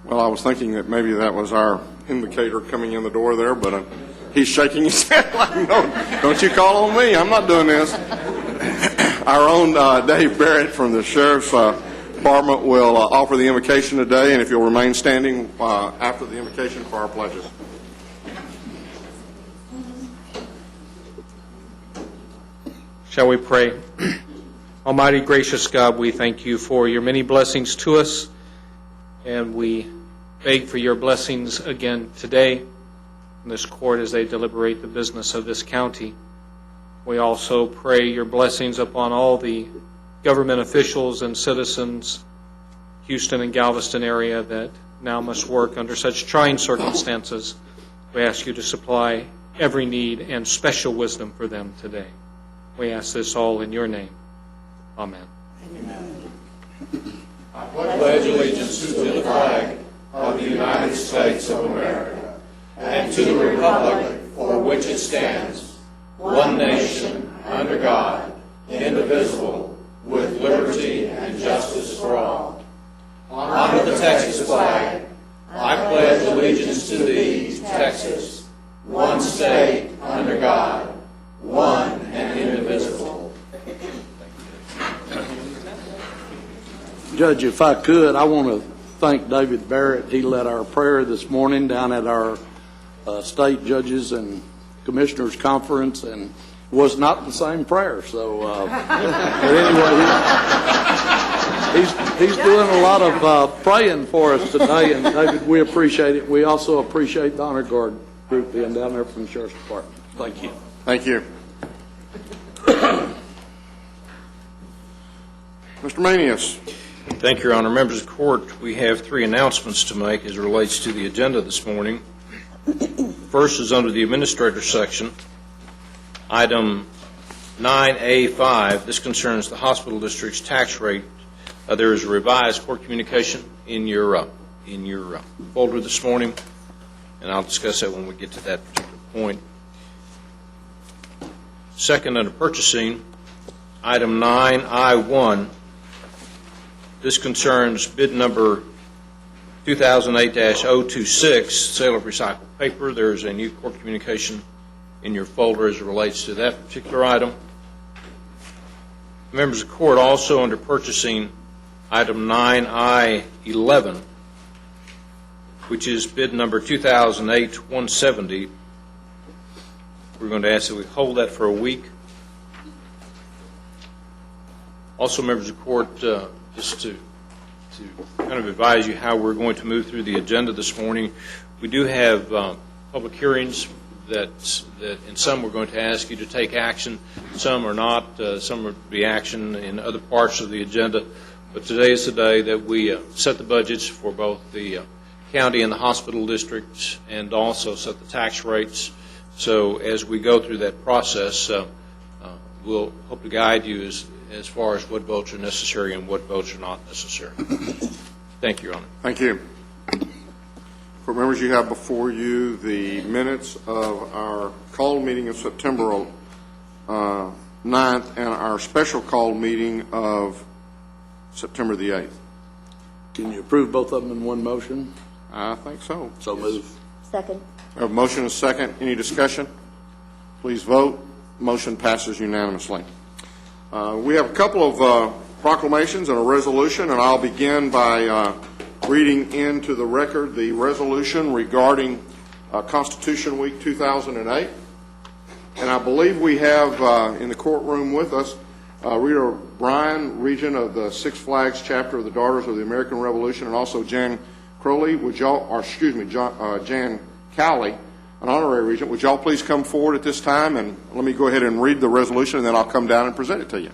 Well, I was thinking that maybe that was our indicator coming in the door there, but he's shaking his head like, no, don't you call on me. I'm not doing this. Our own Dave Barrett from the Sheriff's Department will offer the invocation today, and if you'll remain standing after the invocation for our pledges. Shall we pray? Almighty gracious God, we thank you for your many blessings to us, and we beg for your blessings again today in this court as they deliberate the business of this county. We also pray your blessings upon all the government officials and citizens, Houston and Galveston area, that now must work under such trying circumstances. We ask you to supply every need and special wisdom for them today. We ask this all in your name. Amen. Amen. I pledge allegiance to the flag of the United States of America and to the republic for which it stands, one nation, under God, indivisible, with liberty and justice for all. Under the Texas flag, I pledge allegiance to thee, Texas, one state, under God, one and indivisible. Judge, if I could, I want to thank David Barrett. He led our prayer this morning down at our state judges and commissioners conference, and was not the same prayer. So, but anyway, he's doing a lot of praying for us today, and David, we appreciate it. We also appreciate the Honor Guard group being down there from the Sheriff's Department. Thank you. Thank you. Mr. Manius. Thank you, Your Honor. Members of the court, we have three announcements to make as it relates to the agenda this morning. First is under the administrator section, item 9A5. This concerns the hospital district's tax rate. There is a revised court communication in your folder this morning, and I'll discuss that when we get to that particular point. Second, under purchasing, item 9I1. This concerns bid number 2008-026, sale of recycled paper. There is a new court communication in your folder as it relates to that particular item. Members of the court, also under purchasing, item 9I11, which is bid number 2008-170. We're going to ask that we hold that for a week. Also, members of the court, just to kind of advise you how we're going to move through the agenda this morning. We do have public hearings that in some we're going to ask you to take action, some are not, some would be action in other parts of the agenda. But today is the day that we set the budgets for both the county and the hospital districts, and also set the tax rates. So as we go through that process, we'll hope to guide you as far as what votes are necessary and what votes are not necessary. Thank you, Your Honor. Thank you. Court members, you have before you the minutes of our call meeting of September 9th and our special call meeting of September the 8th. Can you approve both of them in one motion? I think so. So move. Second. We have a motion and a second. Any discussion? Please vote. Motion passes unanimously. We have a couple of proclamations and a resolution, and I'll begin by reading into the record the resolution regarding Constitution Week 2008. And I believe we have in the courtroom with us Rita Bryan, Regent of the Six Flags chapter of the Daughters of the American Revolution, and also Jan Crowley, Jan Cowley, an honorary regent. Would y'all please come forward at this time, and let me go ahead and read the resolution, and then I'll come down and present it to you.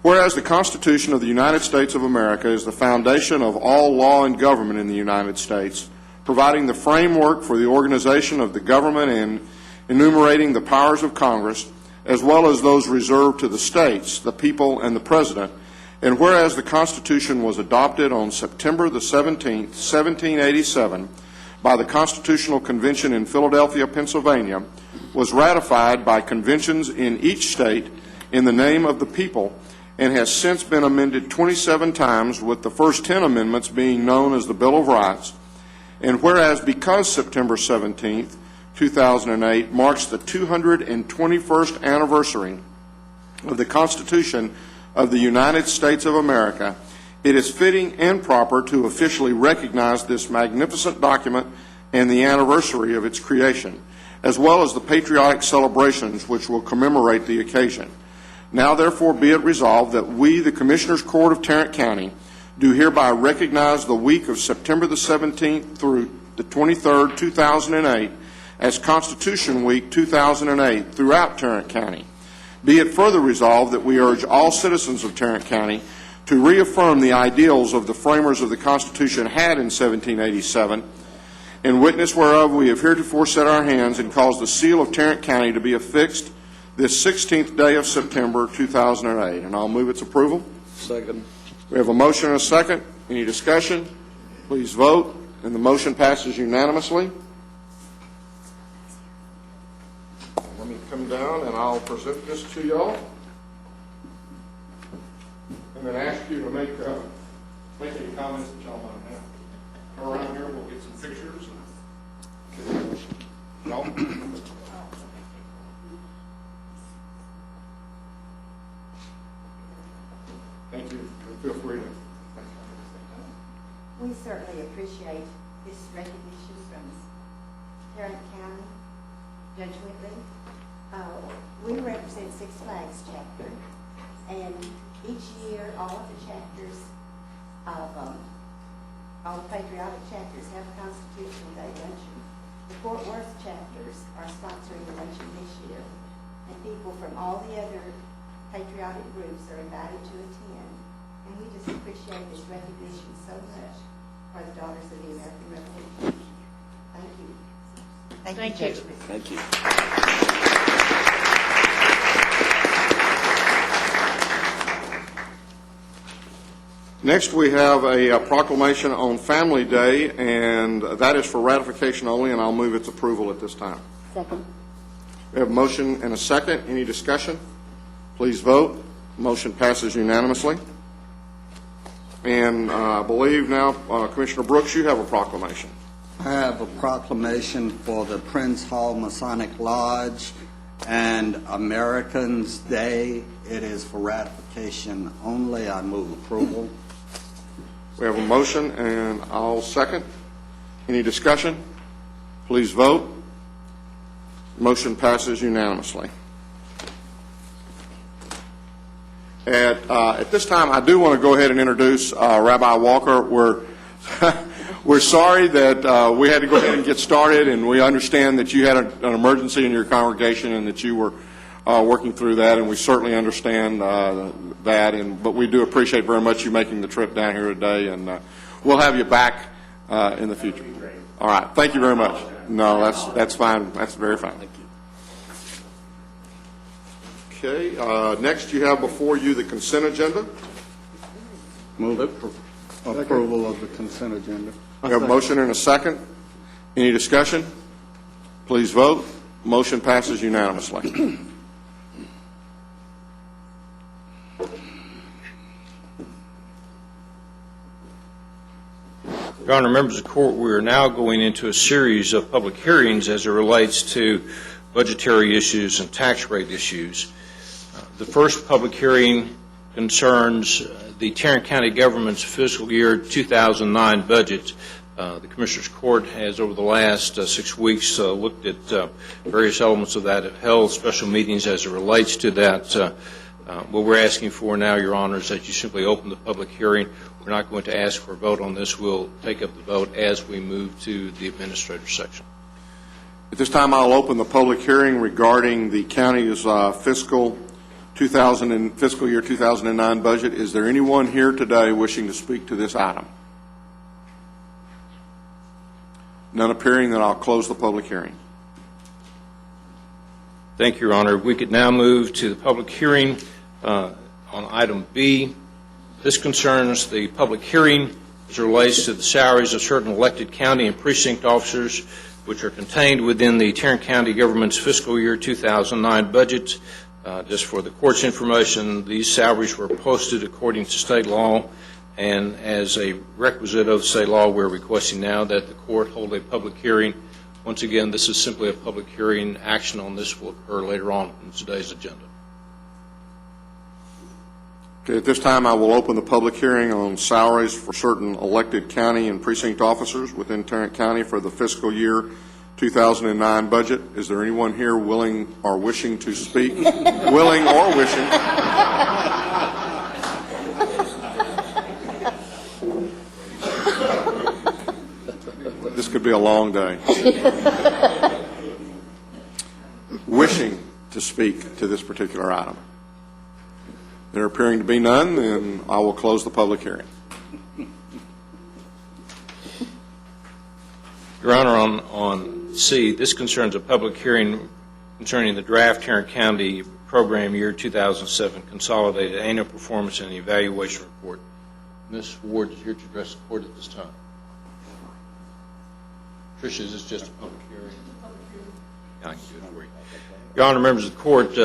Whereas the Constitution of the United States of America is the foundation of all law and government in the United States, providing the framework for the organization of the government and enumerating the powers of Congress, as well as those reserved to the states, the people, and the President. And whereas the Constitution was adopted on September the 17th, 1787, by the Constitutional Convention in Philadelphia, Pennsylvania, was ratified by conventions in each state in the name of the people, and has since been amended 27 times, with the first 10 amendments being known as the Bill of Rights. And whereas because September 17th, 2008 marks the 221st anniversary of the Constitution of the United States of America, it is fitting and proper to officially recognize this magnificent document and the anniversary of its creation, as well as the patriotic celebrations which will commemorate the occasion. Now, therefore, be it resolved that we, the Commissioners' Court of Tarrant County, do hereby recognize the week of September the 17th through the 23rd, 2008, as Constitution Week 2008 throughout Tarrant County. Be it further resolved that we urge all citizens of Tarrant County to reaffirm the ideals of the framers of the Constitution had in 1787, in witness whereof we have heretofore set our hands and caused the seal of Tarrant County to be affixed this 16th day of September 2008. And I'll move its approval. Second. We have a motion and a second. Any discussion? Please vote. And the motion passes unanimously. Let me come down and I'll present this to y'all. And then ask you to make any comments that y'all might have. Come around here, we'll get some pictures. Y'all? Thank you. Feel free to. We certainly appreciate this recognition from Tarrant County. Judge Whitley, we represent Six Flags chapter, and each year all of the chapters of all the patriotic chapters have a Constitution Day luncheon. The Fort Worth chapters are sponsoring the luncheon this year, and people from all the other patriotic groups are invited to attend. And we just appreciate this recognition so much for the Daughters of the American Revolution. Thank you. Thank you, Judge Whitley. Thank you. Next, we have a proclamation on Family Day, and that is for ratification only, and I'll move its approval at this time. Second. We have a motion and a second. Any discussion? Please vote. Motion passes unanimously. And I believe now, Commissioner Brooks, you have a proclamation. I have a proclamation for the Prince Hall Masonic Lodge and Americans Day. It is for ratification only. I move approval. We have a motion, and I'll second. Any discussion? Please vote. Motion passes unanimously. At this time, I do want to go ahead and introduce Rabbi Walker. We're sorry that we had to go ahead and get started, and we understand that you had an emergency in your congregation and that you were working through that, and we certainly understand that. But we do appreciate very much you making the trip down here today, and we'll have you back in the future. All right. Thank you very much. No, that's fine. That's very fine. Thank you. Okay. Next, you have before you the consent agenda. Move approval of the consent agenda. We have a motion and a second. Any discussion? Please vote. Motion passes unanimously. Your Honor, members of the court, we are now going into a series of public hearings as it relates to budgetary issues and tax rate issues. The first public hearing concerns the Tarrant County government's fiscal year 2009 budget. The Commissioners Court has, over the last 6 weeks, looked at various elements of that, have held special meetings as it relates to that. What we're asking for now, Your Honor, is that you simply open the public hearing. We're not going to ask for a vote on this. We'll take up the vote as we move to the administrator section. At this time, I'll open the public hearing regarding the county's fiscal year 2009 budget. Is there anyone here today wishing to speak to this item? None appearing, then I'll close the public hearing. Thank you, Your Honor. We could now move to the public hearing on item B. This concerns the public hearing as it relates to the salaries of certain elected county and precinct officers, which are contained within the Tarrant County government's fiscal year 2009 budget. Just for the court's information, these salaries were posted according to state law, and as a requisite of state law, we're requesting now that the court hold a public hearing. Once again, this is simply a public hearing. Action on this will occur later on in today's agenda. Okay, at this time, I will open the public hearing on salaries for certain elected county and precinct officers within Tarrant County for the fiscal year 2009 budget. Is there anyone here willing or wishing to speak? Willing or wishing? This could be a long day. Wishing to speak to this particular item. There appearing to be none, then I will close the public hearing. Your Honor, on C, this concerns a public hearing concerning the draft Tarrant County Program Year 2007 Consolidated Annual Performance and Evaluation Report. Ms. Ward is here to address the court at this time. Tricia, is this just a public hearing? Yeah, I can do it for you. Your Honor, members of the court,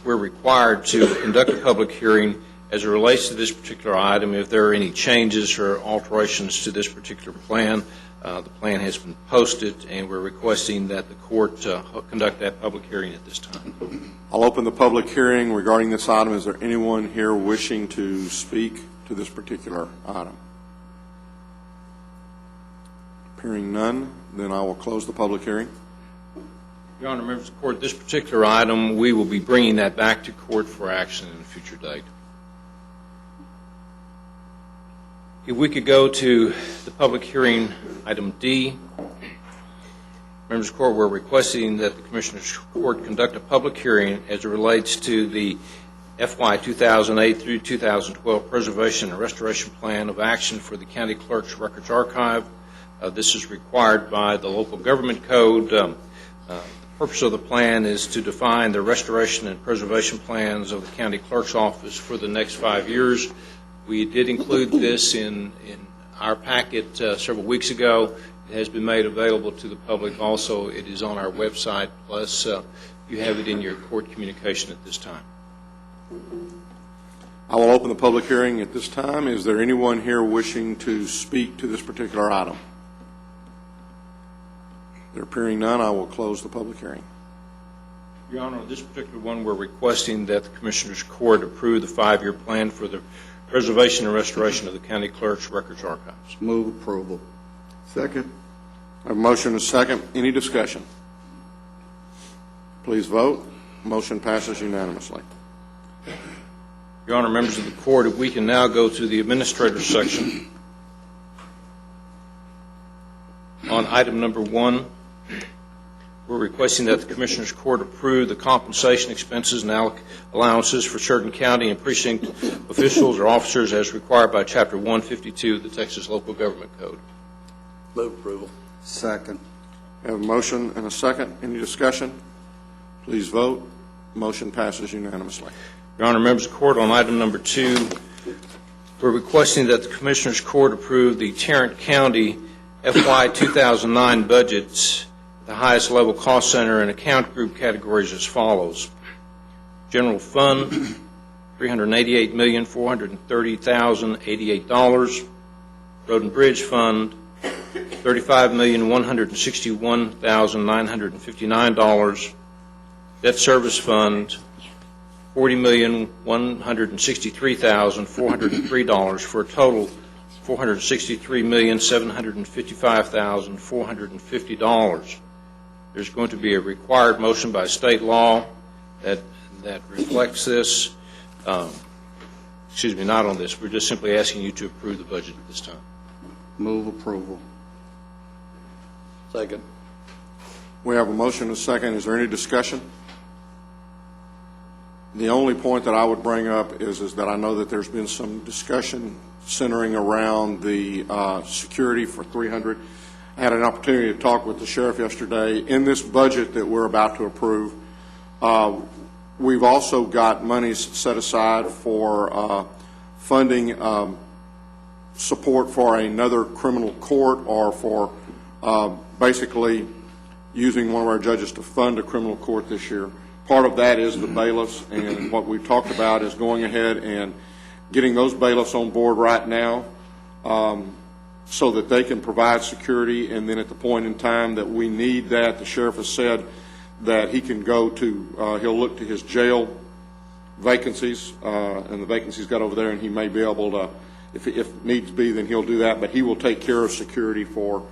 we're required to conduct a public hearing as it relates to this particular item. If there are any changes or alterations to this particular plan, the plan has been posted, and we're requesting that the court conduct that public hearing at this time. I'll open the public hearing regarding this item. Is there anyone here wishing to speak to this particular item? Appearing none, then I will close the public hearing. Your Honor, members of the court, this particular item, we will be bringing that back to court for action in a future date. If we could go to the public hearing, item D. Members of the court, we're requesting that the Commissioners' Court conduct a public hearing as it relates to the FY 2008 through 2012 Preservation and Restoration Plan of Action for the County Clerk's Records Archive. This is required by the local government code. The purpose of the plan is to define the restoration and preservation plans of the county clerk's office for the next 5 years. We did include this in our packet several weeks ago. It has been made available to the public. Also, it is on our website, plus you have it in your court communication at this time. I will open the public hearing at this time. Is there anyone here wishing to speak to this particular item? There appearing none, I will close the public hearing. Your Honor, on this particular one, we're requesting that the Commissioners' Court approve the 5-year plan for the preservation and restoration of the county clerk's records archives. Move approval. Second. I have a motion and a second. Any discussion? Please vote. Motion passes unanimously. Your Honor, members of the court, if we can now go to the administrator's section. On item number 1, we're requesting that the Commissioners' Court approve the compensation expenses and allowances for certain county and precinct officials or officers as required by Chapter 152 of the Texas Local Government Code. Move approval. Second. I have a motion and a second. Any discussion? Please vote. Motion passes unanimously. Your Honor, members of the court, on item number 2, we're requesting that the Commissioners' Court approve the Tarrant County FY 2009 budgets, the highest level cost center and account group categories as follows. General Fund, $388,430,088. Road and Bridge Fund, $35,161,959. Debt Service Fund, $40,163,403 for a total $463,755,450. There's going to be a required motion by state law that reflects this. Excuse me, not on this. We're just simply asking you to approve the budget at this time. Move approval. Second. We have a motion and a second. Is there any discussion? The only point that I would bring up is that I know that there's been some discussion centering around the security for 300. I had an opportunity to talk with the sheriff yesterday. In this budget that we're about to approve, we've also got monies set aside for funding support for another criminal court, or for basically using one of our judges to fund a criminal court this year. part of that is the bailiffs, and what we've talked about is going ahead and getting those bailiffs on board right now, so that they can provide security, and then at the point in time that we need that, the sheriff has said that he can go to, he'll look to his jail vacancies, and the vacancies got over there, and he may be able to, if needs be, then he'll do that, but he will take care of security for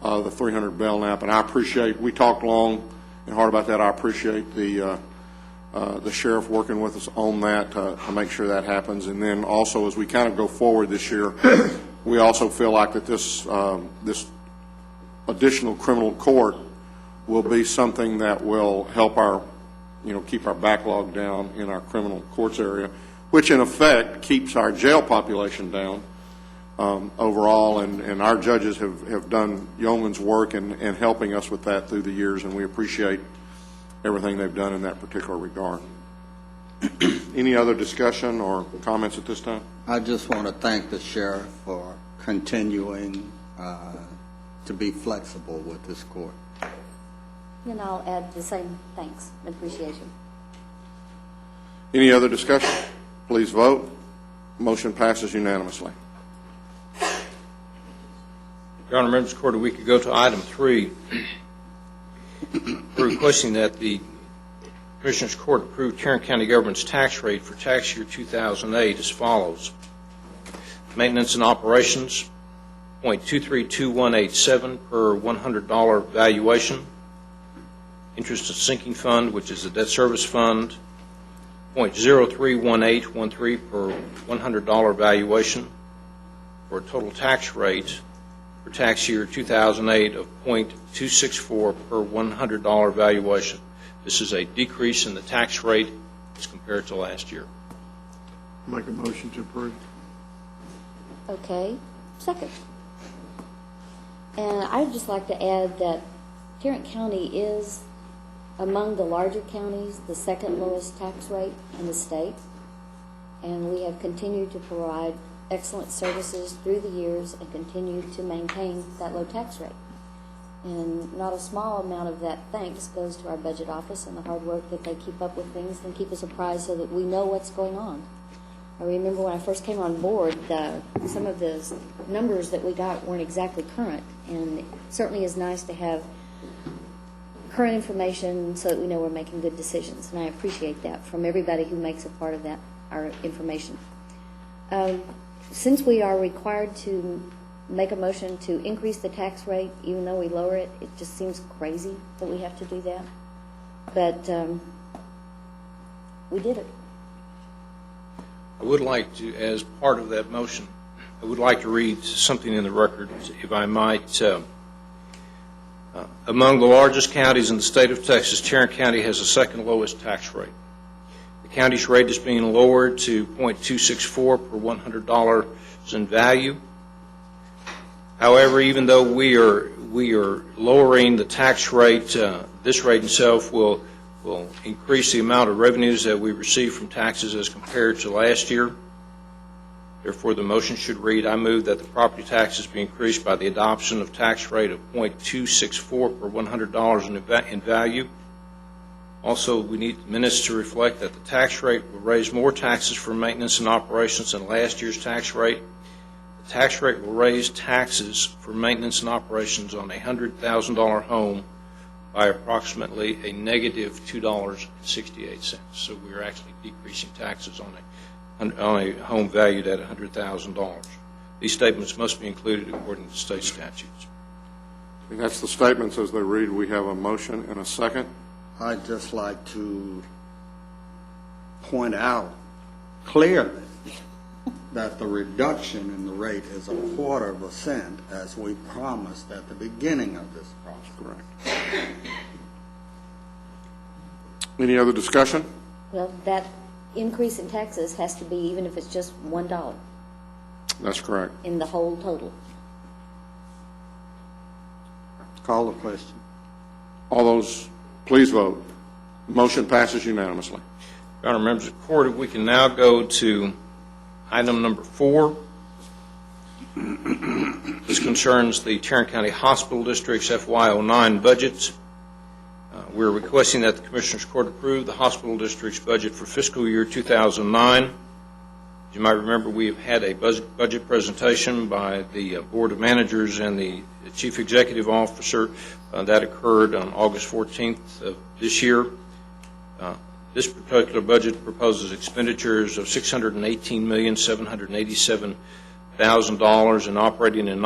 the 300 Belknap, and I appreciate, we talked long and hard about that. I appreciate the sheriff working with us on that to make sure that happens. And then also, as we kind of go forward this year, we also feel like that this additional criminal court will be something that will help our, keep our backlog down in our criminal courts area, which in effect keeps our jail population down overall. And our judges have done yeoman's work in helping us with that through the years, and we appreciate everything they've done in that particular regard. Any other discussion or comments at this time? I just want to thank the sheriff for continuing to be flexible with this court. And I'll add the same thanks and appreciation. Any other discussion? Please vote. Motion passes unanimously. Your Honor, members of the court, a week ago to item 3, we're requesting that the Commissioners Court approve Tarrant County government's tax rate for tax year 2008 as follows. Maintenance and operations, .232187 per $100 valuation. Interest and sinking fund, which is a debt service fund, .031813 per $100 valuation, for a total tax rate for tax year 2008 of .264 per $100 valuation. This is a decrease in the tax rate as compared to last year. Make a motion to approve. Okay, second. And I'd just like to add that Tarrant County is among the larger counties, the second lowest tax rate in the state. And we have continued to provide excellent services through the years and continue to maintain that low tax rate. And not a small amount of that thanks goes to our budget office and the hard work that they keep up with things and keep us apprised so that we know what's going on. I remember when I first came on board, some of the numbers that we got weren't exactly current, and it certainly is nice to have current information so that we know we're making good decisions, and I appreciate that from everybody who makes a part of that, our information. Since we are required to make a motion to increase the tax rate, even though we lower it, it just seems crazy that we have to do that. But we did it. I would like to, as part of that motion, I would like to read something in the record, if I might. Among the largest counties in the state of Texas, Tarrant County has the second lowest tax rate. The county's rate is being lowered to .264 per $100 in value. However, even though we are lowering the tax rate, this rate itself will increase the amount of revenues that we receive from taxes as compared to last year. Therefore, the motion should read, I move that the property taxes be increased by the adoption of tax rate of .264 per $100 in value. Also, we need minutes to reflect that the tax rate will raise more taxes for maintenance and operations than last year's tax rate. The tax rate will raise taxes for maintenance and operations on a $100,000 home by approximately a negative $2.68. So we are actually decreasing taxes on a home valued at $100,000. These statements must be included according to state statutes. And that's the statements as they read. We have a motion and a second. I'd just like to point out clearly that the reduction in the rate is 0.25%, as we promised at the beginning of this process. Correct. Any other discussion? Well, that increase in taxes has to be, even if it's just $1 That's correct. in the whole total. Call the question. All those, please vote. Motion passes unanimously. Your Honor, members of the court, if we can now go to item number 4. This concerns the Tarrant County Hospital District's FY09 budgets. We're requesting that the Commissioners Court approve the hospital district's budget for fiscal year 2009. As you might remember, we have had a budget presentation by the Board of Managers and the Chief Executive Officer. That occurred on August 14th of this year. This particular budget proposes expenditures of $618,787,000 and operating and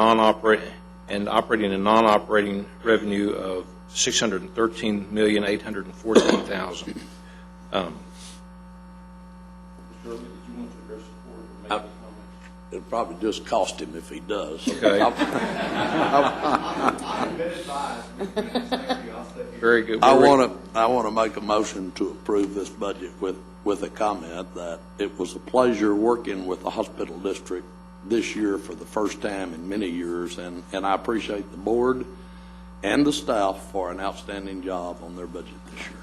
non-operating revenue of $613,814,000. It'll probably just cost him if he does. Okay. Very good. I want to make a motion to approve this budget with a comment that it was a pleasure working with the hospital district this year for the first time in many years, and I appreciate the board and the staff for an outstanding job on their budget this year.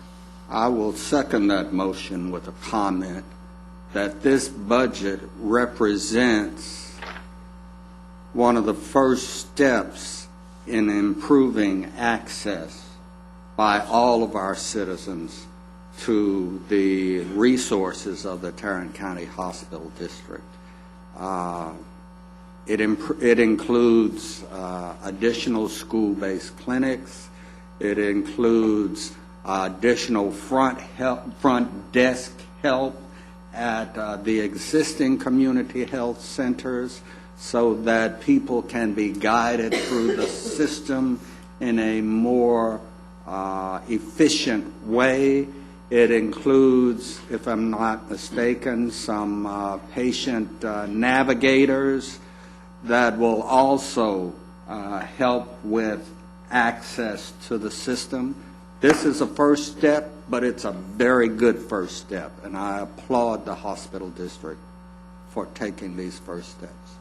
I will second that motion with a comment that this budget represents one of the first steps in improving access by all of our citizens to the resources of the Tarrant County Hospital District. It includes additional school-based clinics. It includes additional front desk help at the existing community health centers so that people can be guided through the system in a more efficient way. It includes, if I'm not mistaken, some patient navigators that will also help with access to the system. This is a first step, but it's a very good first step, and I applaud the hospital district for taking these first steps.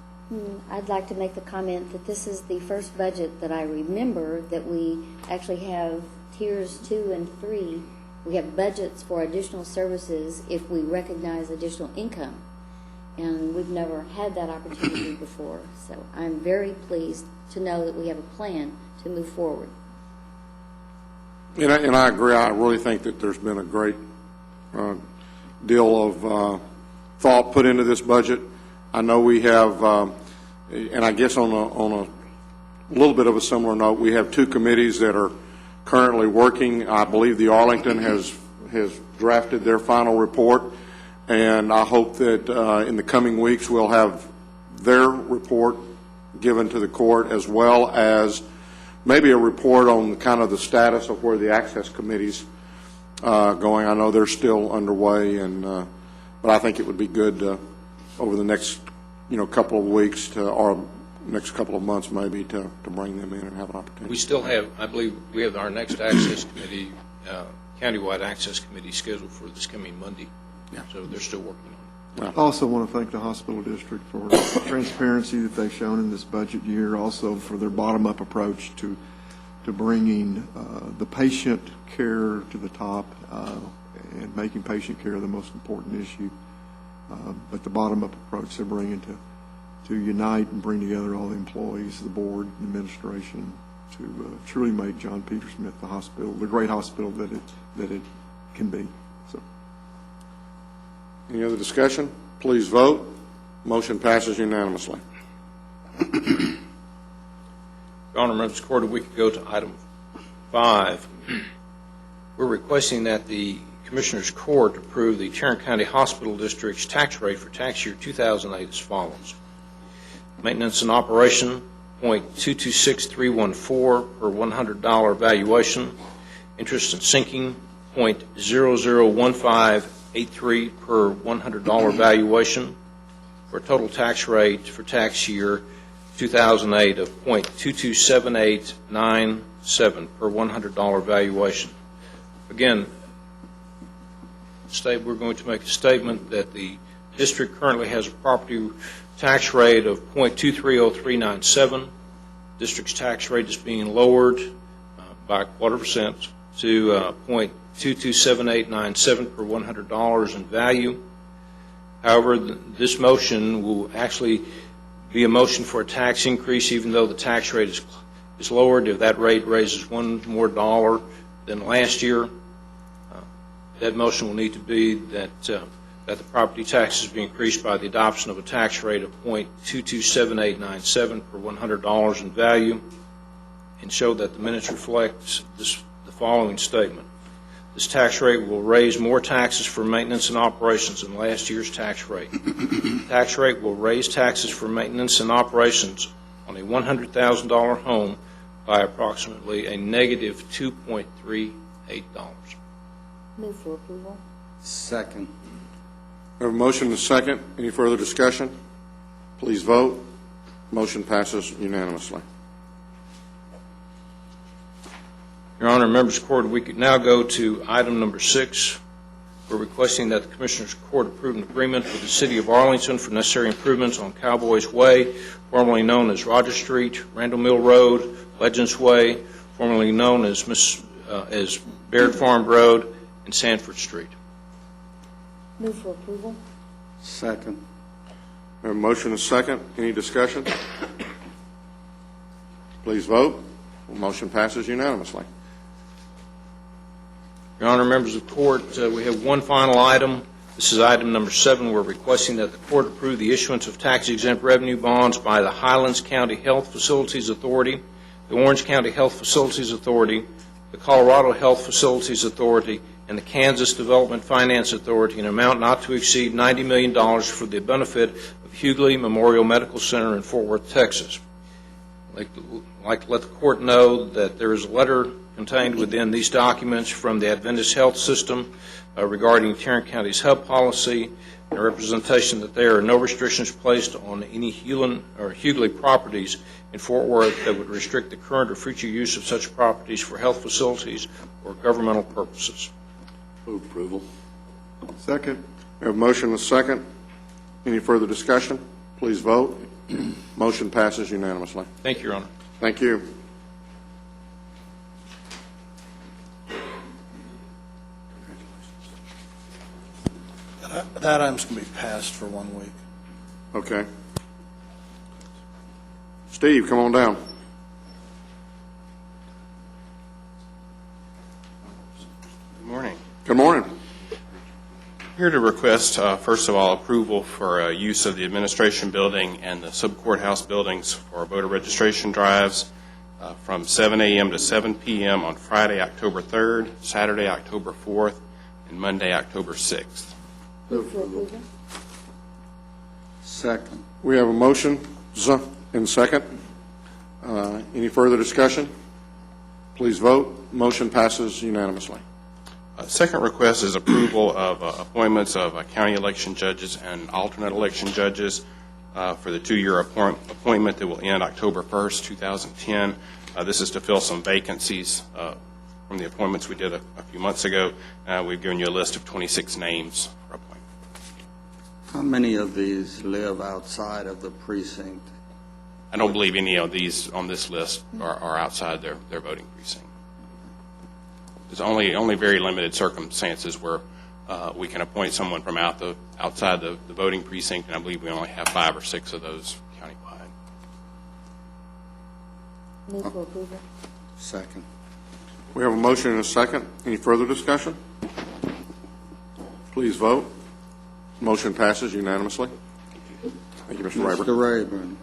I'd like to make the comment that this is the first budget that I remember that we actually have tiers 2 and 3. We have budgets for additional services if we recognize additional income. And we've never had that opportunity before. So I'm very pleased to know that we have a plan to move forward. And I agree. I really think that there's been a great deal of thought put into this budget. I know we have, and I guess on a little bit of a similar note, we have 2 committees that are currently working. I believe the Arlington has drafted their final report, and I hope that in the coming weeks we'll have their report given to the court, as well as maybe a report on kind of the status of where the access committee's going. I know they're still underway, but I think it would be good over the next couple of weeks or next couple of months maybe to bring them in and have an opportunity. We still have, I believe, we have our next access committee, countywide access committee scheduled for this coming Monday. Yeah. So they're still working on it. I also want to thank the hospital district for the transparency that they've shown in this budget year, also for their bottom-up approach to bringing the patient care to the top and making patient care the most important issue. But the bottom-up approach they're bringing to unite and bring together all the employees, the board, the administration, to truly make John Peter Smith the hospital, the great hospital that it can be. So. Any other discussion? Please vote. Motion passes unanimously. Your Honor, members of the court, if we could go to item 5. We're requesting that the Commissioners Court approve the Tarrant County Hospital District's tax rate for tax year 2008 as follows. Maintenance and operation, .226314 per $100 valuation. Interest and sinking, .001583 per $100 valuation, for a total tax rate for tax year 2008 of .227897 per $100 valuation. Again, we're going to make a statement that the district currently has a property tax rate of .230397. District's tax rate is being lowered by 0.25% to .227897 per $100 in value. However, this motion will actually be a motion for a tax increase, even though the tax rate is lowered. If that rate raises $1 more, than last year. That motion will need to be that the property taxes be increased by the adoption of a tax rate of .227897 per $100 in value, and show that the minutes reflect the following statement. This tax rate will raise more taxes for maintenance and operations than last year's tax rate. The tax rate will raise taxes for maintenance and operations on a $100,000 home by approximately a negative $2.38. Move for approval. Second. We have a motion and a second. Any further discussion? Please vote. Motion passes unanimously. Your Honor, members of the court, we could now go to item number 6. We're requesting that the Commissioners Court approve an agreement with the City of Arlington for necessary improvements on Cowboys Way, formerly known as Roger Street, Randall Mill Road, Legends Way, formerly known as Baird Farm Road, and Sanford Street. Move for approval. Second. We have a motion and a second. Any discussion? Please vote. Motion passes unanimously. Your Honor, members of the court, we have one final item. This is item number 7. We're requesting that the court approve the issuance of tax-exempt revenue bonds by the Highlands County Health Facilities Authority, the Orange County Health Facilities Authority, the Colorado Health Facilities Authority, and the Kansas Development Finance Authority in an amount not to exceed $90 million for the benefit of Hughley Memorial Medical Center in Fort Worth, Texas. I'd like to let the court know that there is a letter contained within these documents from the Adventist Health System regarding Tarrant County's hub policy, and a representation that there are no restrictions placed on any Hughley properties in Fort Worth that would restrict the current or future use of such properties for health facilities or governmental purposes. Move approval. Second. We have a motion and a second. Any further discussion? Please vote. Motion passes unanimously. Thank you, Your Honor. Thank you. That item's going to be passed for 1 week. Okay. Steve, come on down. Good morning. Good morning. Here to request, first of all, approval for use of the administration building and the sub-courthouse buildings for voter registration drives from 7 a.m. to 7 p.m. on Friday, October 3rd, Saturday, October 4th, and Monday, October 6th. Move for approval. Second. We have a motion and second. Any further discussion? Please vote. Motion passes unanimously. Second request is approval of appointments of county election judges and alternate election judges for the 2-year appointment that will end October 1st, 2010. This is to fill some vacancies from the appointments we did a few months ago. We've given you a list of 26 names for appointment. How many of these live outside of the precinct? I don't believe any of these on this list are outside their voting precinct. There's only very limited circumstances where we can appoint someone from outside the voting precinct, and I believe we only have 5 or 6 of those countywide. Move for approval. Second. We have a motion and a second. Any further discussion? Please vote. Motion passes unanimously. Thank you, Mr. Rayburn. Mr. Rayburn,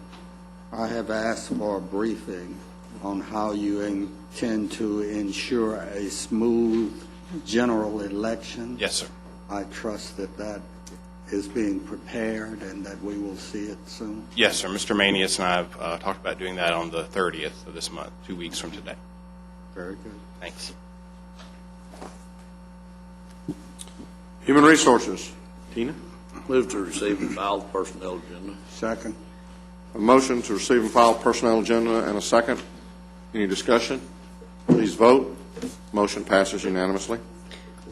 I have asked for a briefing on how you intend to ensure a smooth general election. Yes, sir. I trust that that is being prepared and that we will see it soon. Yes, sir. Mr. Manius and I have talked about doing that on the 30th of this month, 2 weeks from today. Very good. Thanks. Human Resources. Tina? Move to receive and file the personnel agenda. Second. A motion to receive and file personnel agenda and a second. Any discussion? Please vote. Motion passes unanimously.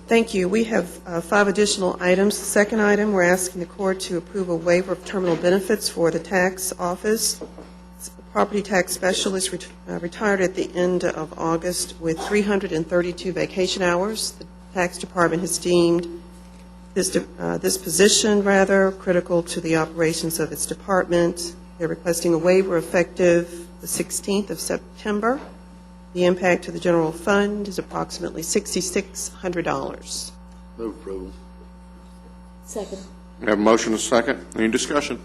Thank you. We have 5 additional items. The second item, we're asking the court to approve a waiver of terminal benefits for the tax office. The property tax specialist retired at the end of August with 332 vacation hours. The tax department has deemed this position critical to the operations of its department. They're requesting a waiver effective the 16th of September. The impact to the general fund is approximately $6,600. Move approval. Second. We have a motion and a second. Any discussion?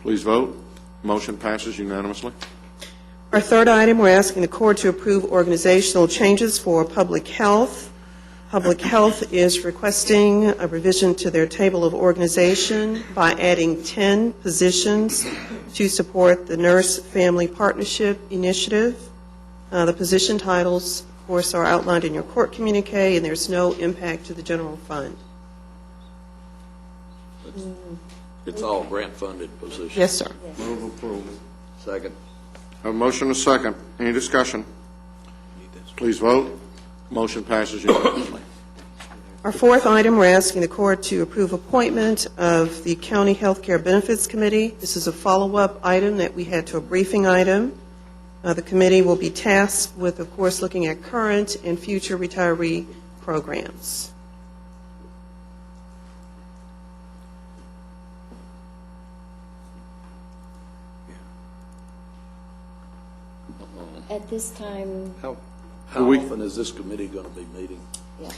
Please vote. Motion passes unanimously. Our third item, we're asking the court to approve organizational changes for public health. Public Health is requesting a revision to their table of organization by adding 10 positions to support the Nurse Family Partnership Initiative. The position titles, of course, are outlined in your court communique, and there's no impact to the general fund. It's all grant-funded positions. Yes, sir. Move approval. Second. Have a motion and a second. Any discussion? Please vote. Motion passes unanimously. Our fourth item, we're asking the court to approve appointment of the County Health Care Benefits Committee. This is a follow-up item that we had to a briefing item. The committee will be tasked with, of course, looking at current and future retiree programs. At this time, How we- often is this committee going to be meeting? yeah.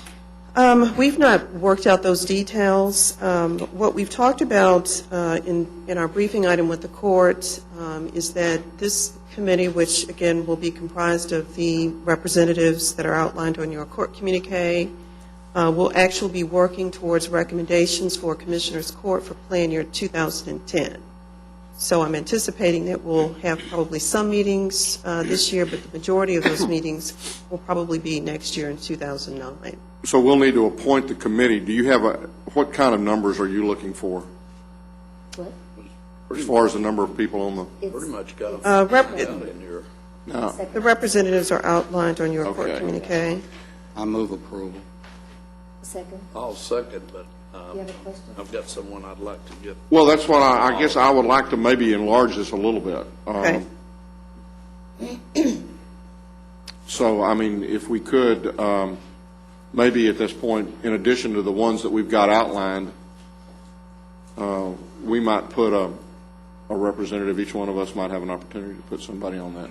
We've not worked out those details. What we've talked about in our briefing item with the court is that this committee, which again will be comprised of the representatives that are outlined on your court communique, will actually be working towards recommendations for Commissioners Court for plan year 2010. So I'm anticipating that we'll have probably some meetings this year, but the majority of those meetings will probably be next year in 2009. So we'll need to appoint the committee. Do you have what kind of numbers are you looking for What? as far as the number of people on the? It's Pretty much got them Rep- down in your, No. The representatives are outlined on your court Okay. communique. I move approval. second. I'll second, but Do you have a question? I've got someone I'd like to get. Well, that's what I guess I would like to maybe enlarge this a little bit. Okay. So, I mean, if we could, maybe at this point, in addition to the ones that we've got outlined, we might put a representative, each one of us might have an opportunity to put somebody on that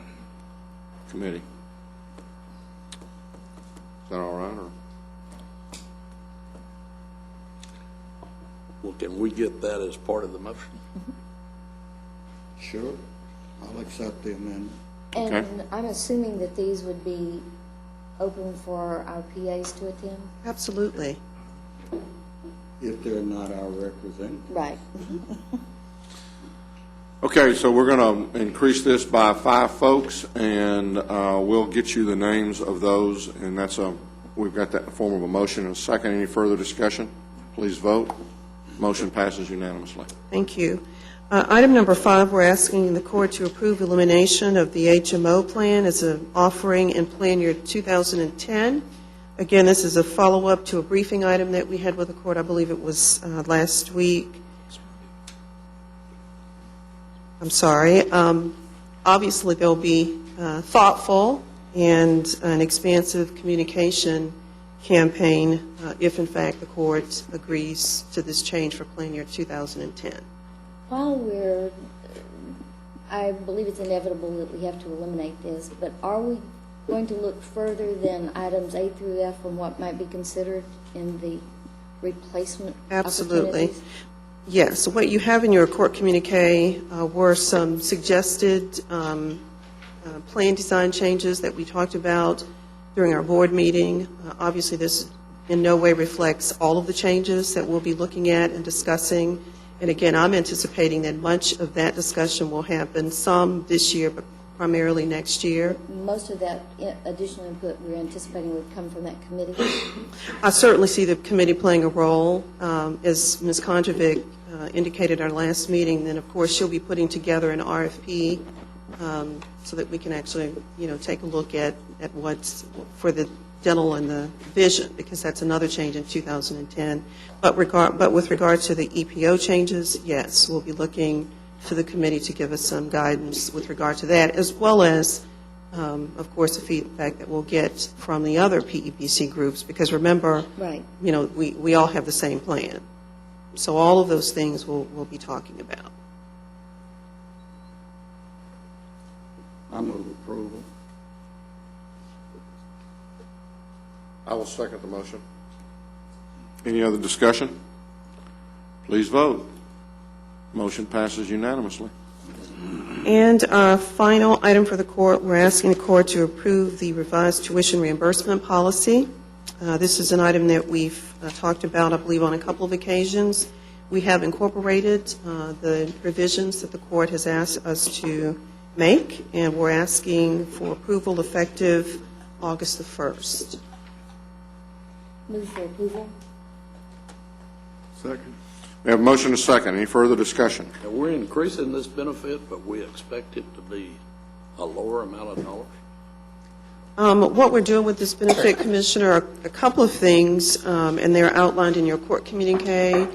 committee. Is that all right, or? Well, can we get that as part of the motion? Sure. I'll accept the amendment. Okay. And I'm assuming that these would be open for our PAs to attend? Absolutely. If they're not our representative. Right. Okay, so we're going to increase this by 5 folks, and we'll get you the names of those, and we've got that in the form of a motion and a second. Any further discussion? Please vote. Motion passes unanimously. Thank you. Item number 5, we're asking the court to approve elimination of the HMO plan as an offering in plan year 2010. Again, this is a follow-up to a briefing item that we had with the court. I believe it was last week. I'm sorry. Obviously, there'll be thoughtful and an expansive communication campaign if, in fact, the court agrees to this change for plan year 2010. While I believe it's inevitable that we have to eliminate this, but are we going to look further than items A through F from what might be considered in the replacement Absolutely. opportunities? Yes. So what you have in your court communique were some suggested plan design changes that we talked about during our board meeting. Obviously, this in no way reflects all of the changes that we'll be looking at and discussing. And again, I'm anticipating that much of that discussion will happen, some this year, but primarily next year. Most of that additional input we're anticipating would come from that committee. I certainly see the committee playing a role. As Ms. Konjovic indicated at our last meeting, then of course she'll be putting together an RFP so that we can actually, take a look at what's for the dental and the vision, because that's another change in 2010. But with regard to the EPO changes, yes, we'll be looking to the committee to give us some guidance with regard to that, as well as, of course, the feedback that we'll get from the other PEPC groups, because remember, Right. we all have the same plan. So all of those things we'll be talking about. I move approval. I will second the motion. Any other discussion? Please vote. Motion passes unanimously. And our final item for the court, we're asking the court to approve the revised tuition reimbursement policy. This is an item that we've talked about, I believe, on a couple of occasions. We have incorporated the revisions that the court has asked us to make, and we're asking for approval effective August the 1st. Move for approval. Second. We have a motion and a second. Any further discussion? Now, we're increasing this benefit, but we expect it to be a lower amount of dollars. What we're doing with this benefit, Commissioner, are a couple of things, and they're outlined in your court communique.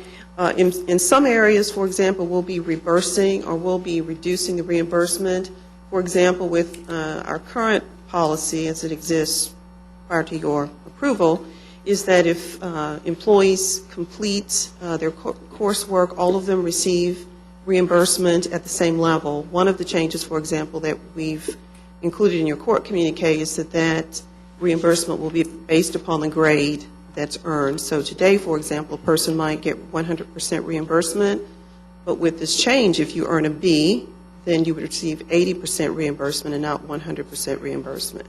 In some areas, for example, we'll be reversing or we'll be reducing the reimbursement. For example, with our current policy as it exists prior to your approval, is that if employees complete their coursework, all of them receive reimbursement at the same level. One of the changes, for example, that we've included in your court communique is that reimbursement will be based upon the grade that's earned. So today, for example, a person might get 100% reimbursement, but with this change, if you earn a B, then you would receive 80% reimbursement and not 100% reimbursement.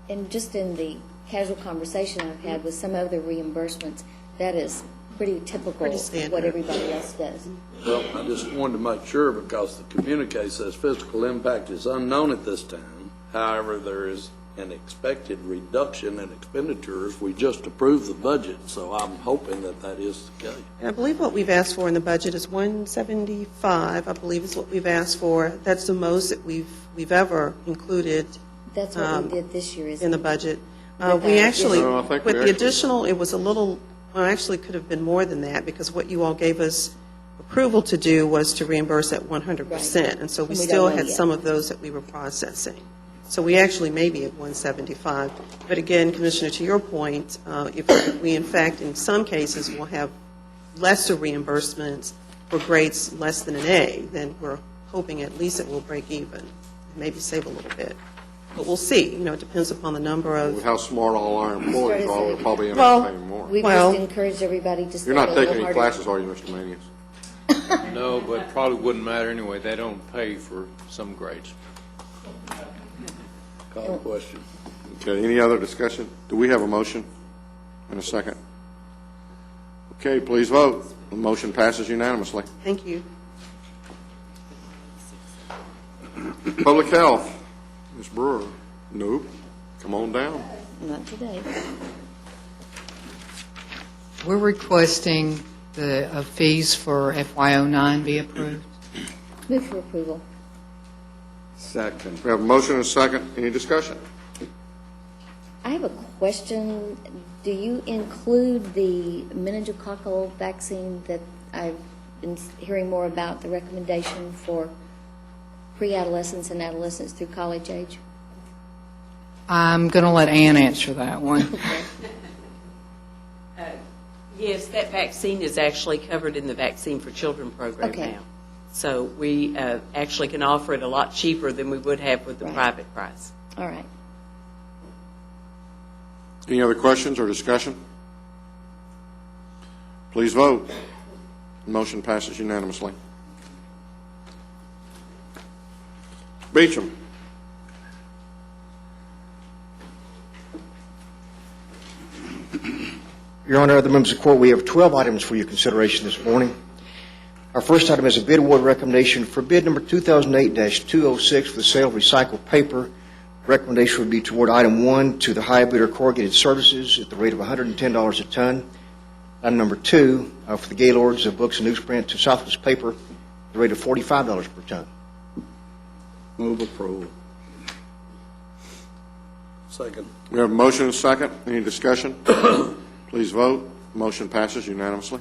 And just in the casual conversation I've had with some other reimbursements, that is pretty typical Pretty of standard. what everybody else does. Well, I just wanted to make sure, because the communique says fiscal impact is unknown at this time. However, there is an expected reduction in expenditures. We just approved the budget, so I'm hoping that that is the case. And I believe what we've asked for in the budget is 175, I believe is what we've asked for. That's the most that we've ever included That's what we did this year, isn't in the it? budget. With We that actually, No, I think we with the actually- additional, it was a little, well, actually could have been more than that, because what you all gave us approval to do was to reimburse at 100%. And so we And we still don't know had yet. some of those that we were processing. So we actually may be at 175. But again, Commissioner, to your point, if we in fact, in some cases, will have lesser reimbursements for grades less than an A, then we're hoping at least it will break even, maybe save a little bit. But we'll see. You know, it depends upon the number With of, how smart all our employees are, we'll probably end Well, up paying more. We've Well- just encouraged everybody to You're study not a taking little any harder. classes, are you, Mr. Manius? No, but probably wouldn't matter anyway. They don't pay for some grades. Call the question. Okay, any other discussion? Do we have a motion and a second? Okay, please vote. The motion passes unanimously. thank you. Public Health, Ms. Brewer. Nope. Come on down. Not today. We're requesting the fees for FY09 be approved. Move for approval. Second. We have a motion and a second. Any discussion? I have a question. Do you include the meningococcal vaccine that I've been hearing more about, the recommendation for pre-adolescents and adolescents through college age? I'm going to let Ann answer that one. Yes, that vaccine is actually covered in the Vaccine for Children program Okay. now. So we actually can offer it a lot cheaper than we would have with the Right. private price. All right. Any other questions or discussion? Please vote. The motion passes unanimously. Beecham. Your Honor, other members of the court, we have 12 items for your consideration this morning. Our first item is a bid award recommendation for bid number 2008-206 for the sale of recycled paper. Recommendation would be toward item 1 to the high bidder corrugated services at the rate of $110 a ton. Item number 2 for the Gaylords of books and newsprint to Southwest Paper at the rate of $45 per ton. Move approval. Second. We have a motion and a second. Any discussion? Please vote. Motion passes unanimously.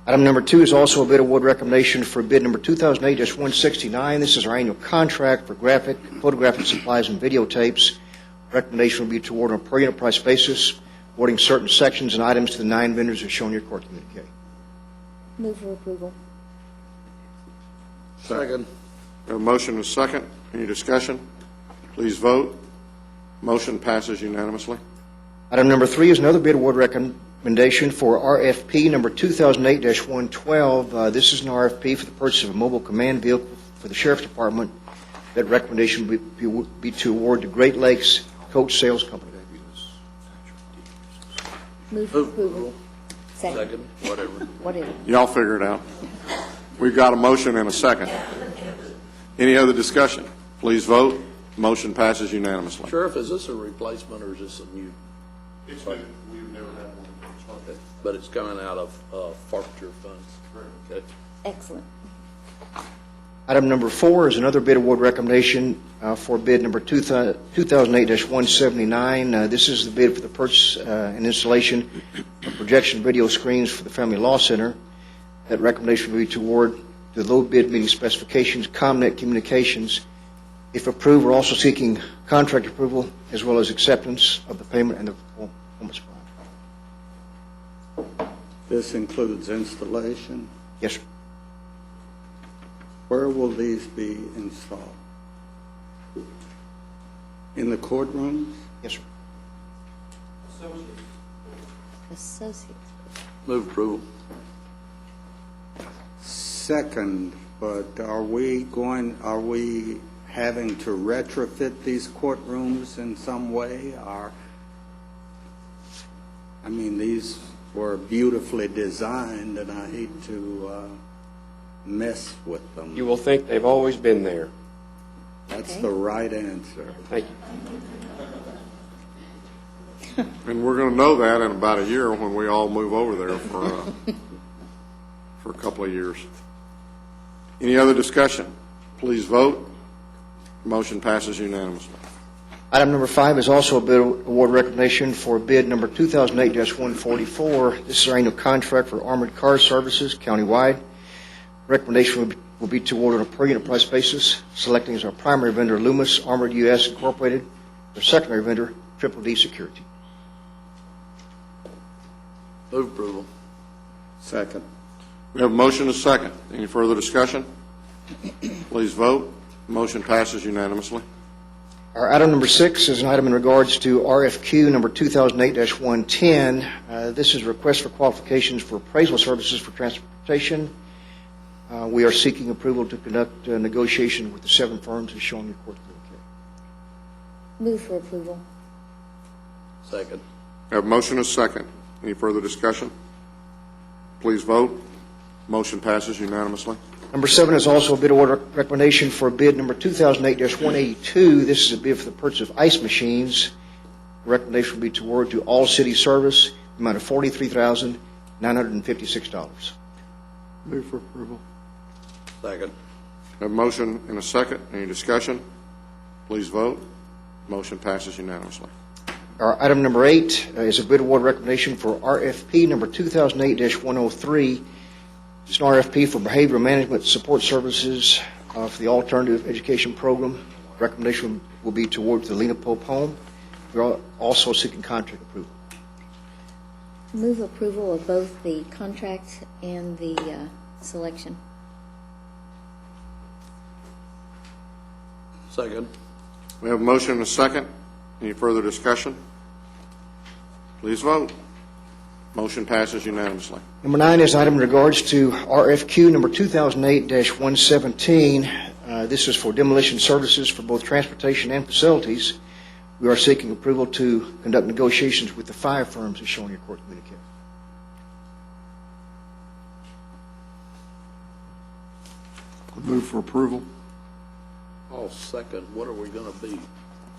Item number 2 is also a bid award recommendation for bid number 2008-169. This is our annual contract for graphic, photographic supplies, and videotapes. Recommendation will be toward on a per unit price basis, awarding certain sections and items to the 9 vendors as shown in your court communique. Move for approval. Second. We have a motion and a second. Any discussion? Please vote. Motion passes unanimously. Item number 3 is another bid award recommendation for RFP number 2008-112. This is an RFP for the purchase of a mobile command vehicle for the Sheriff's Department. That recommendation would be to award to Great Lakes Coach Sales Company. Move for approval. Second, whatever. Whatever. Y'all figure it out. We've got a motion and a second. Any other discussion? Please vote. Motion passes unanimously. Sheriff, is this a replacement or is this a new? It's new. We've never had one. Okay. But it's coming out of forfeiture funds? Okay. Excellent. Item number 4 is another bid award recommendation for bid number 2008-179. This is the bid for the purchase and installation of projection video screens for the Family Law Center. That recommendation will be to award the low bid meeting specifications, ComNet Communications. If approved, we're also seeking contract approval as well as acceptance of the payment and the performance bond. This includes installation. Yes, sir. Where will these be installed? In the courtrooms? Yes, sir. Associates. Move approval. Second, but are we having to retrofit these courtrooms in some way? I mean, these were beautifully designed, and I hate to mess with them. You will think they've always been there. That's Okay. the right answer. Thank you. And we're going to know that in about a year when we all move over there for a couple of years. Any other discussion? Please vote. Motion passes unanimously. Item number 5 is also a bid award recommendation for bid number 2008-144. This is our annual contract for armored car services countywide. Recommendation will be to award on a per unit price basis, selecting as our primary vendor Loomis Armored US Incorporated, their secondary vendor Triple D Security. Move approval. Second. We have a motion and a second. Any further discussion? Please vote. Motion passes unanimously. Our item number 6 is an item in regards to RFQ number 2008-110. This is a request for qualifications for appraisal services for transportation. We are seeking approval to conduct negotiation with the 7 firms as shown in your court communique. Move for approval. Second. We have a motion and a second. Any further discussion? Please vote. Motion passes unanimously. Number 7 is also a bid order recommendation for bid number 2008-182. This is a bid for the purchase of ice machines. The recommendation will be to award to All City Service, the amount of $43,956. Move for approval. Second. We have a motion and a second. Any discussion? Please vote. Motion passes unanimously. Our item number 8 is a bid award recommendation for RFP number 2008-103. It's an RFP for behavioral management support services for the alternative education program. Recommendation will be to award to the Lena Pope Home. We're also seeking contract approval. Move approval of both the contract and the selection. Second. We have a motion and a second. Any further discussion? Please vote. Motion passes unanimously. Number 9 is an item in regards to RFQ number 2008-117. This is for demolition services for both transportation and facilities. We are seeking approval to conduct negotiations with the 5 firms as shown in your court communique. Move for approval. I'll second. What are we going to be?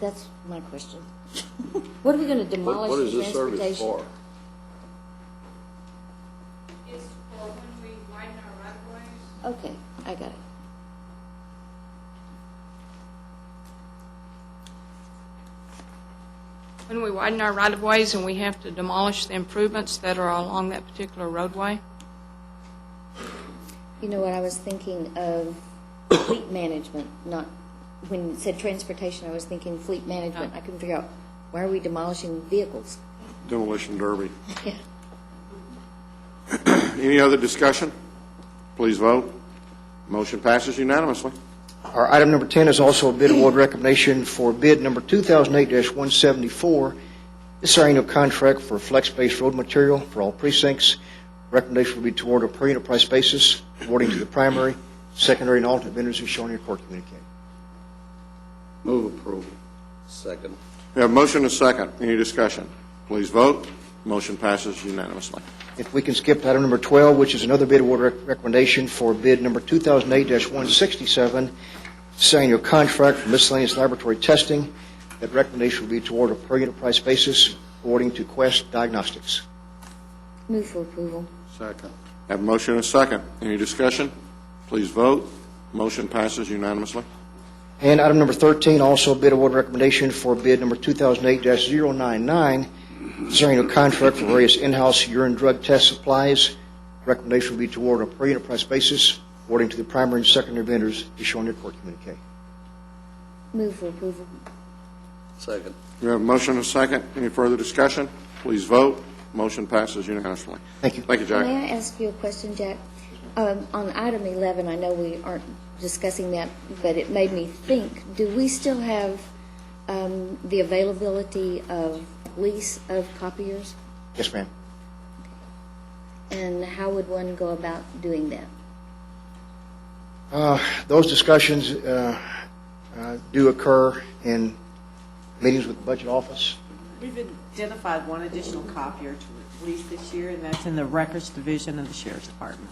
That's my question. What are we going to demolish What in is this service transportation? for? It's for when we widen our right-of-ways. Okay, I got it. When we widen our right-of-ways and we have to demolish the improvements that are along that particular roadway. You know what, I was thinking of fleet management, not, when you said transportation, I was thinking fleet management. I couldn't figure out, why are we demolishing vehicles? Demolition derby. Yeah. Any other discussion? Please vote. Motion passes unanimously. Our item number 10 is also a bid award recommendation for bid number 2008-174. This is our annual contract for flex-based road material for all precincts. Recommendation will be toward a per unit price basis, awarding to the primary, secondary, and alternate vendors as shown in your court communique. Move approval. Second. We have a motion and a second. Any discussion? Please vote. Motion passes unanimously. If we can skip to item number 12, which is another bid award recommendation for bid number 2008-167, this is our annual contract for miscellaneous laboratory testing. That recommendation will be toward a per unit price basis, awarding to Quest Diagnostics. Move for approval. Second. Have a motion and a second. Any discussion? Please vote. Motion passes unanimously. And item number 13, also a bid award recommendation for bid number 2008-099. This is our annual contract for various in-house urine drug test supplies. Recommendation will be toward a per unit price basis, awarding to the primary and secondary vendors as shown in your court communique. Move for approval. Second. We have a motion and a second. Any further discussion? Please vote. Motion passes unanimously. Thank you. Thank you, Jack. May I ask you a question, Jack? On item 11, I know we aren't discussing that, but it made me think, do we still have the availability of lease of copiers? Yes, ma'am. And how would one go about doing that? Those discussions do occur in meetings with the budget office. We've identified one additional copier to release this year, and that's in the Records Division of the Sheriff's Department.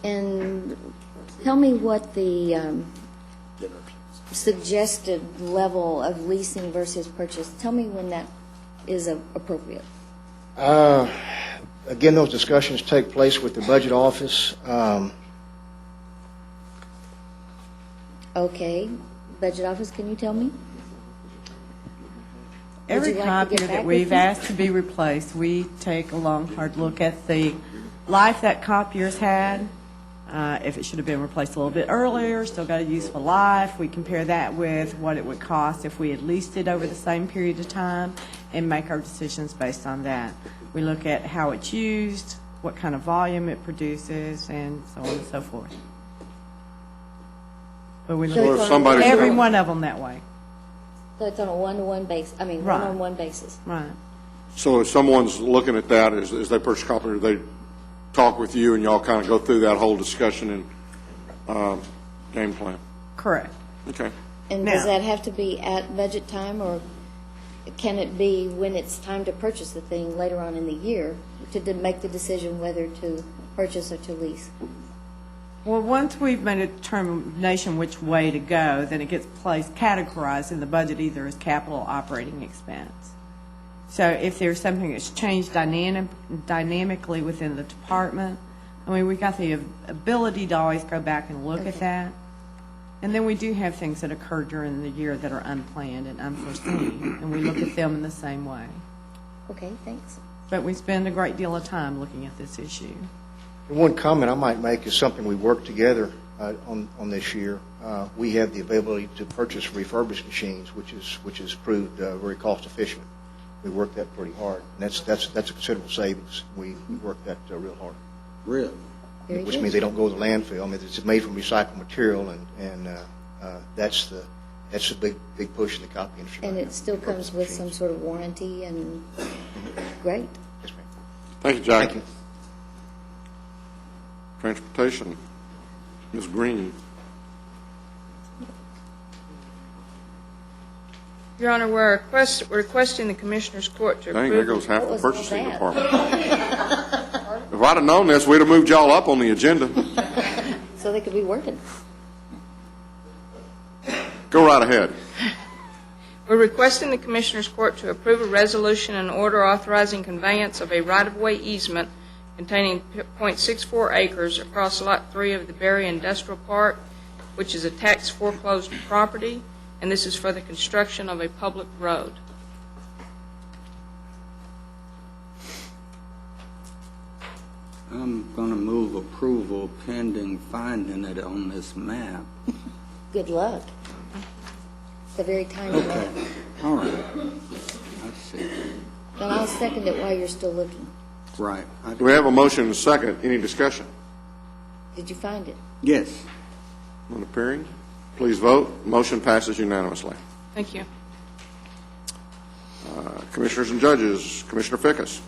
And tell me what the suggested level of leasing versus purchase, tell me when that is appropriate. Again, those discussions take place with the budget office. Okay, budget office, can you tell me? Every Would you like to get copier back that with we've me? asked to be replaced, we take a long, hard look at the life that copier's had, if it should have been replaced a little bit earlier, still got a useful life. We compare that with what it would cost if we had leased it over the same period of time and make our decisions based on that. We look at how it's used, what kind of volume it produces, and so on and so forth. But we So look if at somebody's every gonna- one of them that way. So it's on a one-to-one basis, Right. one-on-one basis. Right. So if someone's looking at that, as they purchase a copier, they talk with you and y'all kind of go through that whole discussion and game plan? Correct. Okay. And does Now- that have to be at budget time, or can it be when it's time to purchase the thing later on in the year to make the decision whether to purchase or to lease? Well, once we've made a determination which way to go, then it gets categorized in the budget either as capital or operating expense. So if there's something that's changed dynamically within the department, I mean, we've got the ability to always go back and look at that. And then we do have things that occur during the year that are unplanned and unforeseen, and we look at them in the same way. Okay, thanks. But we spend a great deal of time looking at this issue. One comment I might make is something we worked together on this year. We have the availability to purchase refurbished machines, which is proved very cost efficient. We worked that pretty hard, and that's a considerable savings. We worked that real hard. Really? Very Which good. means they don't go to the landfill. I mean, it's made from recycled material, and that's the big push in the copy industry. And right it now. still comes with some sort of warranty and, great. Yes, ma'am. Thank you, Jack. Thank you. Transportation, Ms. Green. Your Honor, we're requesting the Commissioners Court to Dang, there approve. goes half What the was all purchasing that? department. If I'd have known this, we'd have moved y'all up on the agenda. So they could be working. Go right ahead. We're requesting the Commissioners Court to approve a resolution and order authorizing conveyance of a right-of-way easement containing .64 acres across Lot 3 of the Berry Industrial Park, which is a tax foreclosed property, and this is for the construction of a public road. I'm going to move approval pending finding it on this map. Good luck. It's a very tiny Okay, map. all right. I see. And I'll second it while you're still looking. Right. Do we have a motion and a second? Any discussion? Did you find it? Yes. Not appearing. Please vote. Motion passes unanimously. Thank you. Commissioners and judges, Commissioner Fickus.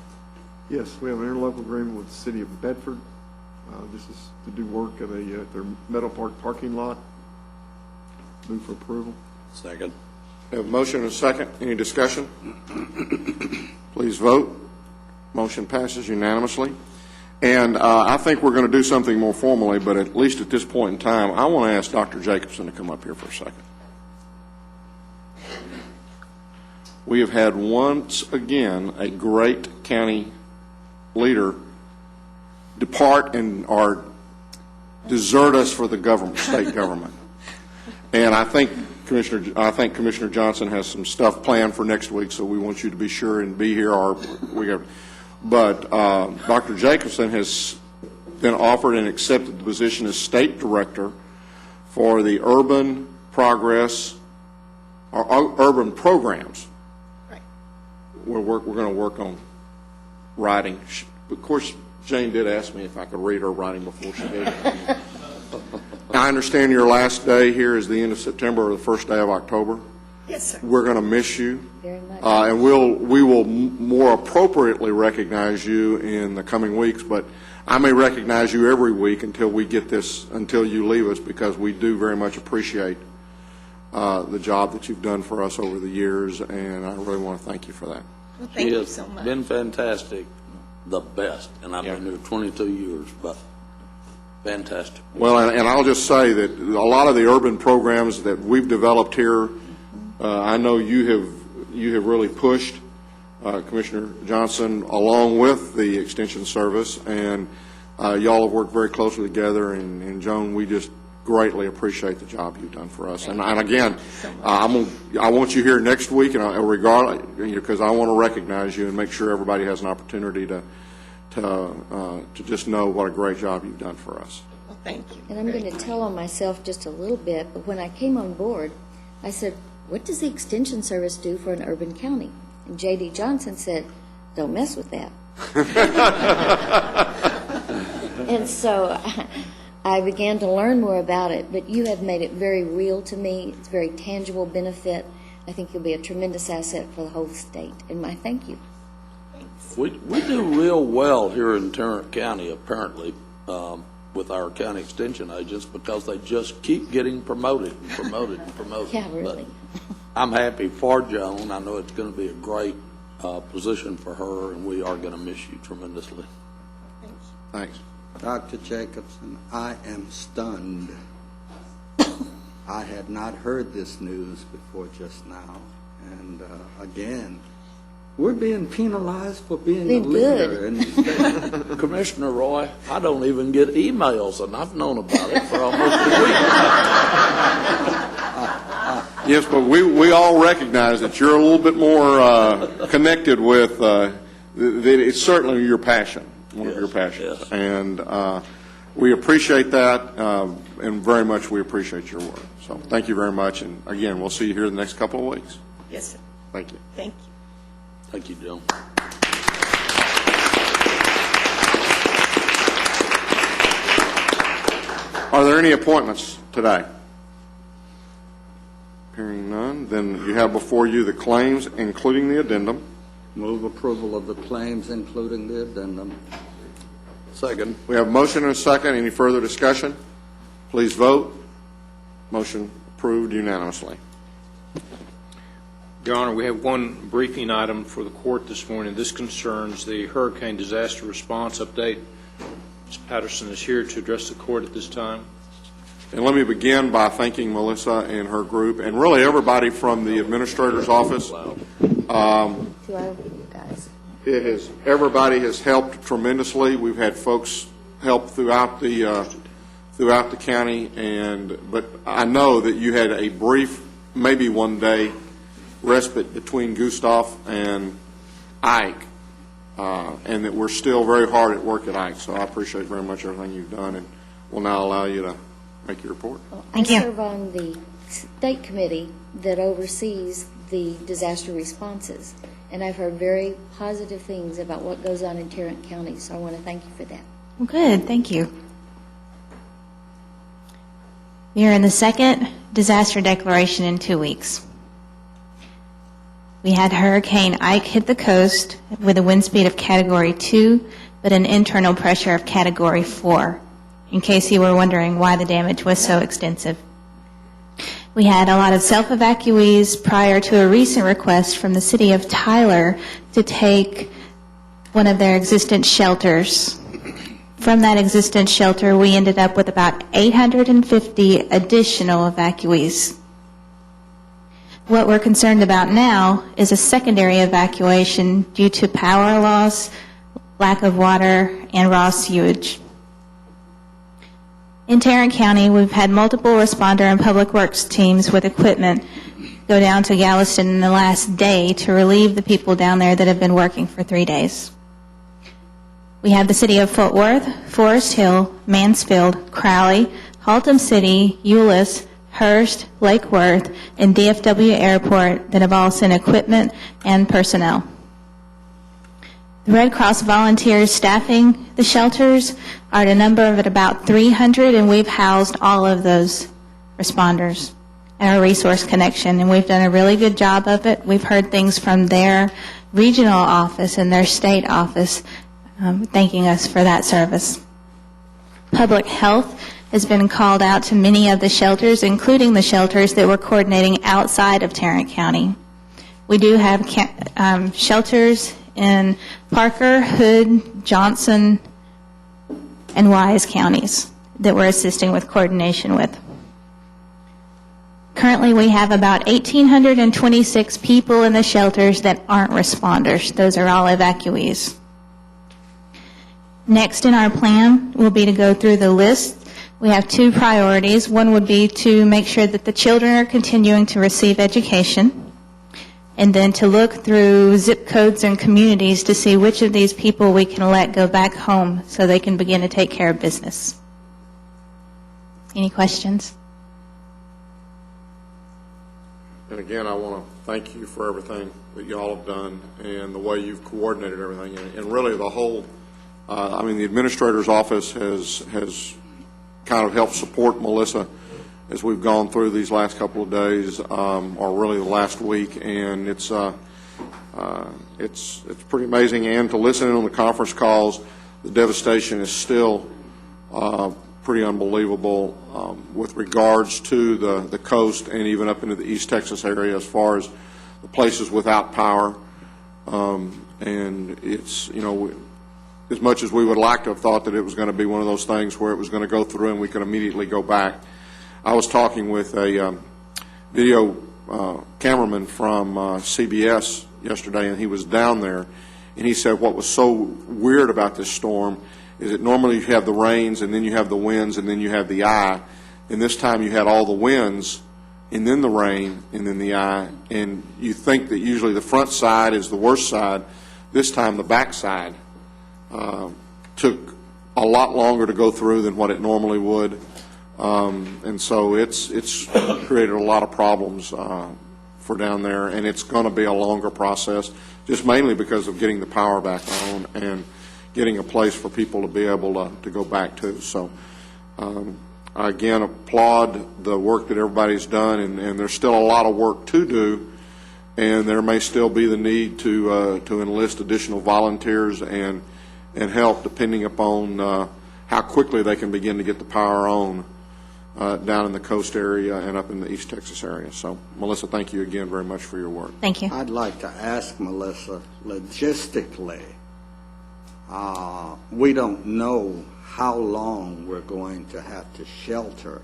Yes, we have an interlocal agreement with the city of Bedford. This is to do work at their Meadow Park parking lot. Move for approval. Second. We have a motion and a second. Any discussion? Please vote. Motion passes unanimously. And I think we're going to do something more formally, but at least at this point in time, I want to ask Dr. Jacobson to come up here for a second. We have had once again a great county leader depart and or desert us for the government, state government. And I think Commissioner Johnson has some stuff planned for next week, so we want you to be sure and be here. But Dr. Jacobson has been offered and accepted the position as state director for the urban progress or urban programs. Right. We're going to work on writing. Of course, Jane did ask me if I could read her writing before she gave it. I understand your last day here is the end of September or the first day of October. Yes, sir. We're going to miss you. Very much. And we will more appropriately recognize you in the coming weeks, but I may recognize you every week until you leave us, because we do very much appreciate the job that you've done for us over the years, and I really want to thank you for that. Well, thank She you has so much. been fantastic, the best, and I've been here 22 years, but fantastic. Well, and I'll just say that a lot of the urban programs that we've developed here, I know you have really pushed, Commissioner Johnson, along with the Extension Service, and y'all have worked very closely together, and Joan, we just greatly appreciate the job you've done for us. And again, I want you here next week, and regardless, because I want to recognize you and make sure everybody has an opportunity to just know what a great job you've done for us. Well, thank you. And I'm going to tell on myself just a little bit, but when I came on board, I said, what does the Extension Service do for an urban county? And J.D. Johnson said, don't mess with that. And so I began to learn more about it, but you have made it very real to me. It's a very tangible benefit. I think you'll be a tremendous asset for the whole state, and my thank you. We do real well here in Tarrant County, apparently, with our county extension agents, because they just keep getting promoted and promoted and promoted. Yeah, really. But I'm happy for Joan. I know it's going to be a great position for her, and we are going to miss you tremendously. Thanks. Dr. Jacobson, I am stunned. I had not heard this news before just now. And again, we're being penalized for being a leader. And Commissioner Roy, I don't even get emails, and I've known about it for almost a week. Yes, but we all recognize that you're a little bit more connected with, it's certainly your passion, one of your passions. Yes. And we appreciate that, and very much we appreciate your work. So thank you very much, and again, we'll see you here in the next couple of weeks. Yes, sir. Thank you. Thank you. Thank you, Joan. Are there any appointments today? Hearing none, then you have before you the claims, including the addendum. move approval of the claims, including the addendum. Second. We have a motion and a second. Any further discussion? Please vote. Motion approved unanimously. Your Honor, we have one briefing item for the court this morning. This concerns the hurricane disaster response update. Ms. Patterson is here to address the court at this time. And let me begin by thanking Melissa and her group, and really everybody from the administrator's office. Everybody has helped tremendously. We've had folks help throughout the county, but I know that you had a brief, maybe one day, respite between Gustav and Ike, and that we're still very hard at work at Ike. So I appreciate very much everything you've done, and we'll now allow you to make your report. I serve on the state committee that oversees the disaster responses, and I've heard very positive things about what goes on in Tarrant County, so I want to thank you for that. Good, thank you. We are in the second disaster declaration in 2 weeks. We had Hurricane Ike hit the coast with a wind speed of Category 2, but an internal pressure of Category 4, in case you were wondering why the damage was so extensive. We had a lot of self-evacuees prior to a recent request from the city of Tyler to take one of their existent shelters. From that existent shelter, we ended up with about 850 additional evacuees. What we're concerned about now is a secondary evacuation due to power loss, lack of water, and raw sewage. In Tarrant County, we've had multiple responder and public works teams with equipment go down to Galveston in the last day to relieve the people down there that have been working for 3 days. We have the city of Fort Worth, Forest Hill, Mansfield, Crowley, Haltom City, Euless, Hearst, Lake Worth, and DFW Airport that have all sent equipment and personnel. The Red Cross volunteers staffing the shelters are at a number of about 300, and we've housed all of those responders at our Resource Connection, and we've done a really good job of it. We've heard things from their regional office and their state office thanking us for that service. Public Health has been called out to many of the shelters, including the shelters that we're coordinating outside of Tarrant County. We do have shelters in Parker, Hood, Johnson, and Wise counties that we're assisting with coordination with. Currently, we have about 1,826 people in the shelters that aren't responders. Those are all evacuees. Next in our plan will be to go through the list. We have 2 priorities. One would be to make sure that the children are continuing to receive education, and then to look through zip codes and communities to see which of these people we can let go back home so they can begin to take care of business. Any questions? And again, I want to thank you for everything that you all have done and the way you've coordinated everything. And really the whole, the administrator's office has kind of helped support Melissa as we've gone through these last couple of days, or really the last week. And it's pretty amazing. And to listen in on the conference calls, the devastation is still pretty unbelievable with regards to the coast and even up into the East Texas area as far as the places without power. And it's, as much as we would like to have thought that it was going to be one of those things where it was going to go through and we could immediately go back. I was talking with a video cameraman from CBS yesterday, and he was down there, and he said what was so weird about this storm is that normally you have the rains, and then you have the winds, and then you have the eye. And this time you had all the winds, and then the rain, and then the eye. And you think that usually the front side is the worst side. This time the back side took a lot longer to go through than what it normally would. And so it's created a lot of problems for down there, and it's going to be a longer process, just mainly because of getting the power back on and getting a place for people to be able to go back to. So I again applaud the work that everybody's done, and there's still a lot of work to do, and there may still be the need to enlist additional volunteers and help depending upon how quickly they can begin to get the power on down in the coast area and up in the East Texas area. So, Melissa, thank you again very much for your work. Thank you. I'd like to ask Melissa, logistically, we don't know how long we're going to have to shelter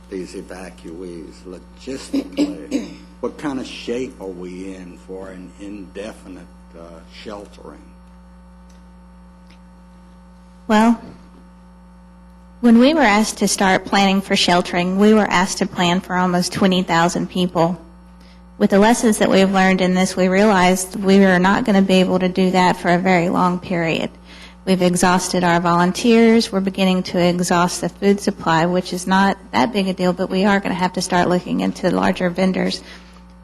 these evacuees. Logistically, what kind of shape are we in for an indefinite sheltering? Well, when we were asked to start planning for sheltering, we were asked to plan for almost 20,000 people. With the lessons that we've learned in this, we realized we were not going to be able to do that for a very long period. We've exhausted our volunteers. We're beginning to exhaust the food supply, which is not that big a deal, but we are going to have to start looking into larger vendors.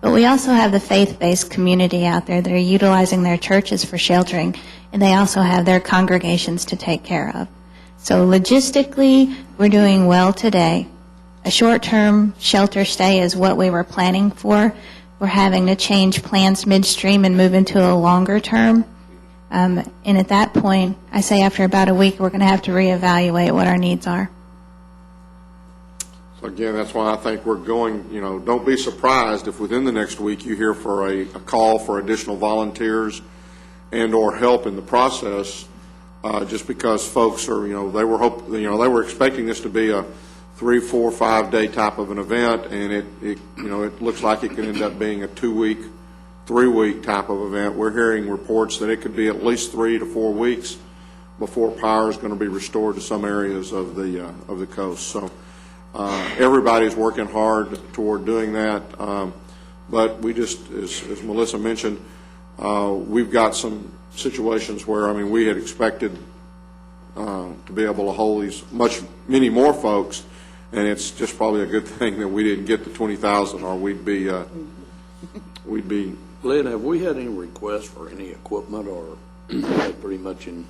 But we also have the faith-based community out there that are utilizing their churches for sheltering, and they also have their congregations to take care of. So logistically, we're doing well today. A short-term shelter stay is what we were planning for. We're having to change plans midstream and move into a longer term. And at that point, I say after about a week, we're going to have to reevaluate what our needs are. So again, that's why I think we're going, don't be surprised if within the next week you hear for a call for additional volunteers and or help in the process, just because folks are, they were expecting this to be a 3, 4, 5 day type of an event, and it looks like it could end up being a 2-week, 3-week type of event. We're hearing reports that it could be at least 3 to 4 weeks before power is going to be restored to some areas of the coast. So everybody's working hard toward doing that, but we just, as Melissa mentioned, we've got some situations where, we had expected to be able to hold many more folks, and it's just probably a good thing that we didn't get to 20,000, or we'd be. Lynn, have we had any requests for any equipment, or pretty much in?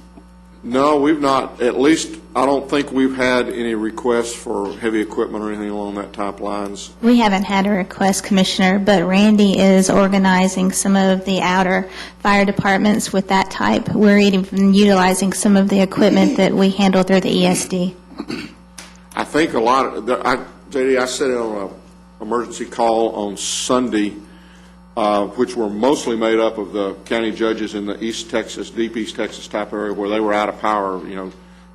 No, we've not. At least I don't think we've had any requests for heavy equipment or anything along that type lines. We haven't had a request, Commissioner, but Randy is organizing some of the outer fire departments with that type. We're even utilizing some of the equipment that we handle through the ESD. I think a lot of, JD, I sat in on an emergency call on Sunday, which were mostly made up of the county judges in the East Texas, deep East Texas type area where they were out of power,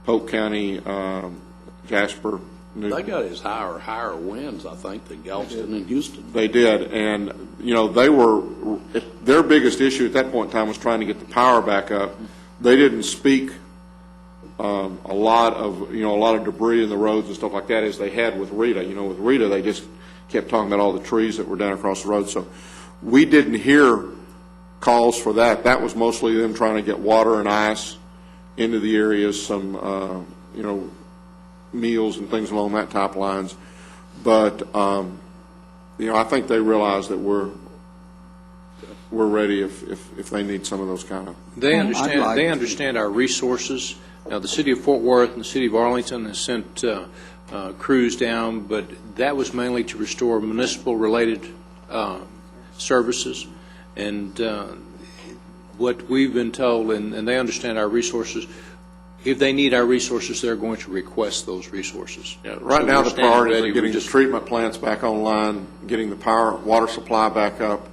Polk County, Jasper. They got as higher winds, I think, than Galveston and Houston. They did, and, their biggest issue at that point in time was trying to get the power back up. They didn't speak a lot of debris in the roads and stuff like that as they had with Rita. With Rita, they just kept talking about all the trees that were down across the road. So we didn't hear calls for that. That was mostly them trying to get water and ice into the areas, some, meals and things along that type lines. But, I think they realize that we're ready if they need some of those kind of. They understand our resources. Now, the city of Fort Worth and the city of Arlington has sent crews down, but that was mainly to restore municipal-related services. And what we've been told, and they understand our resources, if they need our resources, they're going to request those resources. Yeah, right now, the priority is getting the treatment plants back online, getting the water supply back up,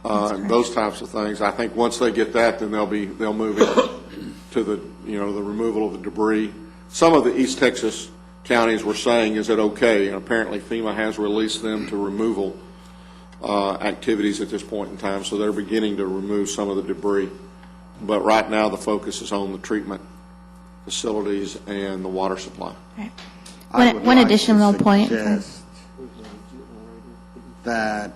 and those types of things. I think once they get that, then they'll move into the the removal of the debris. Some of the East Texas counties were saying, is it okay? And apparently FEMA has released them to removal activities at this point in time, so they're beginning to remove some of the debris. But right now the focus is on the treatment facilities and the water supply. Right. One additional point. That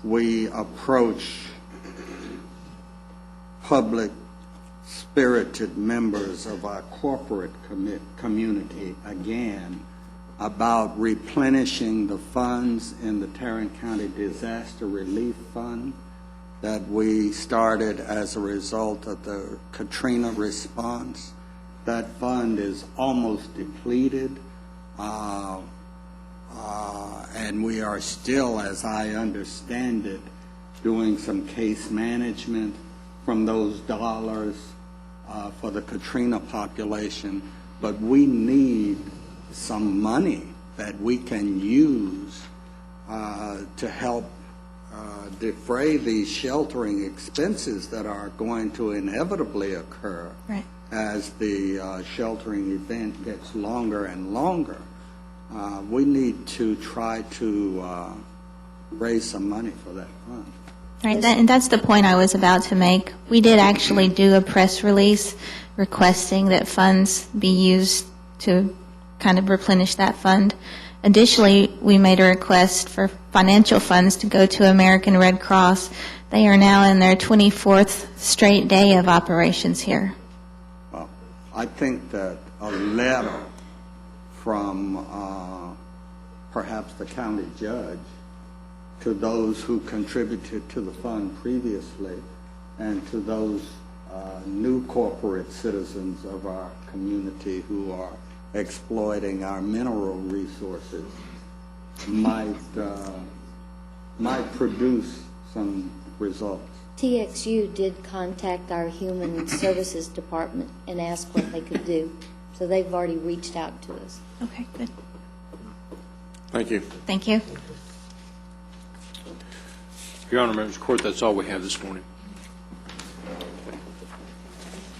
we approach public-spirited members of our corporate community again about replenishing the funds in the Tarrant County Disaster Relief Fund that we started as a result of the Katrina response. That fund is almost depleted, and we are still, as I understand it, doing some case management from those dollars for the Katrina population. But we need some money that we can use to help defray these sheltering expenses that are going to inevitably occur as the sheltering event gets longer and longer. We need to try to raise some money for that fund. Right, and that's the point I was about to make. We did actually do a press release requesting that funds be used to kind of replenish that fund. Additionally, we made a request for financial funds to go to American Red Cross. They are now in their 24th straight day of operations here. Well, I think that a letter from perhaps the county judge to those who contributed to the fund previously and to those new corporate citizens of our community who are exploiting our mineral resources might produce some results. TXU did contact our Human Services Department and ask what they could do, so they've already reached out to us. Okay, good. Thank you. Thank you. Your Honor, members of the court, that's all we have this morning.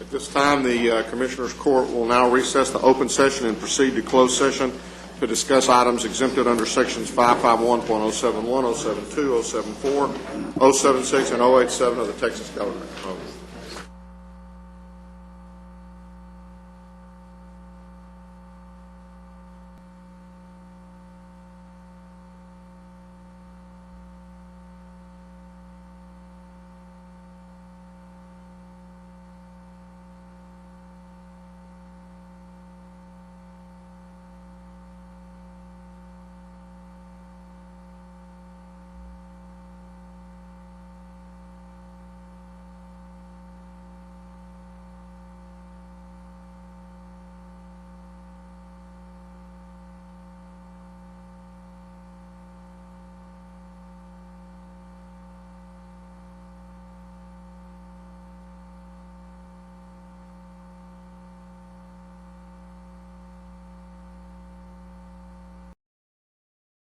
At this time, the Commissioners' Court will now recess the open session and proceed to closed session to discuss items exempted under Sections 551.071, 072, 074, 076, and 087 of the Texas Government Code.